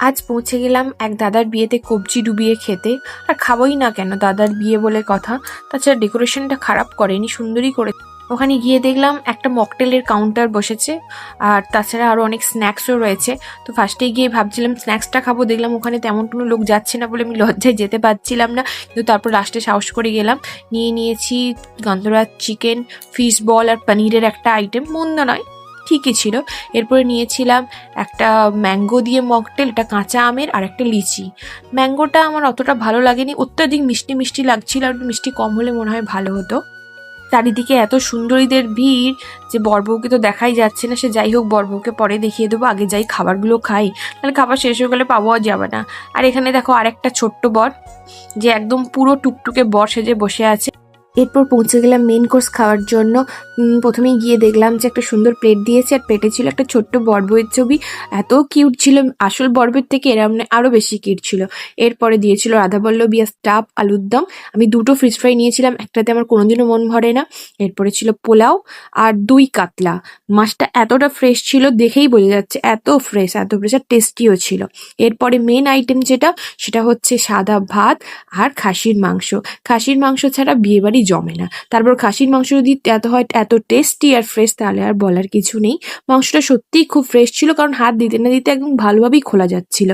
আজ পৌঁছে গেলাম এক দাদার বিয়েতে কবজি ডুবিয়ে খেতে। আর খাবোই না কেন, দাদার বিয়ে বলে কথা। তাছাড়া ডেকোরেশনটা খারাপ করেনি, সুন্দরই করে। ওখানে গিয়ে দেখলাম একটা মকটেলের কাউন্টার বসেছে, আর তাছাড়া আরও অনেক স্ন্যাক্সও রয়েছে। তো ফার্স্টে গিয়ে ভাবছিলাম স্ন্যাক্সটা খাবো, দেখলাম ওখানে তেমন কোনো লোক যাচ্ছে না বলে আমি লজ্জায় যেতে পারছিলাম না। কিন্তু তারপর লাস্টে সাহস করে গেলাম, নিয়েছি গন্ধরাজ চিকেন, ফিশ বল আর পনিরের একটা আইটেম, মন্দ নয়, ঠিকই ছিল। এরপরে নিয়েছিলাম একটা ম্যাঙ্গো দিয়ে মকটেল, এটা কাঁচা আমের, আর একটা লিচি। ম্যাঙ্গোটা আমার অতটা ভালো লাগেনি, অত্যাধিক মিষ্টি মিষ্টি লাগছিল, আর মিষ্টি কম হলে মনে হয় ভালো হতো। চারিদিকে এত সুন্দরীদের ভিড় যে বরবউকে তো দেখাই যাচ্ছে না। সে যাই হোক, বরবউকে পরে দেখিয়ে দেবো, আগে যাই খাবারগুলো খাই, তাহলে খাবার শেষ হয়ে গেলে পাওয়া যাবে না। আর এখানে দেখো আরেকটা ছোট্ট বর, যে একদম পুরো টুকটুকে বর সেজে বসে আছে। এরপর পৌঁছে গেলাম মেন কোর্স খাওয়ার জন্য। প্রথমেই গিয়ে দেখলাম যে একটা সুন্দর প্লেট দিয়েছে, আর প্লেটে ছিল একটা ছোট্ট বরবউয়ের ছবি। এত কিউট ছিল, আসল বরবউয়ের থেকে এরা মানে আরও বেশি কিউট ছিল। এরপরে দিয়েছিল রাধাবল্লভী আর স্টাফ আলুর দম। আমি দুটো ফিশ ফ্রাই নিয়েছিলাম, একটাতে আমার কোনোদিনও মন ভরে না। এরপরে ছিল পোলাও আর দই কাতলা। মাছটা এতটা ফ্রেশ ছিল, দেখেই বোঝা যাচ্ছে এত ফ্রেশ আর টেস্টিও ছিল। এরপরে মেন আইটেম যেটা, সেটা হচ্ছে সাদা ভাত আর খাসির মাংস। খাসির মাংস ছাড়া বিয়েবাড়ি জমে না। তারপর খাসির মাংস যদি এত হয়, এত টেস্টি আর ফ্রেশ, তাহলে আর বলার কিছু নেই। মাংসটা সত্যিই খুব ফ্রেশ ছিল, কারণ হাত দিতে না দিতে একদম ভালোভাবেই খোলা যাচ্ছিল।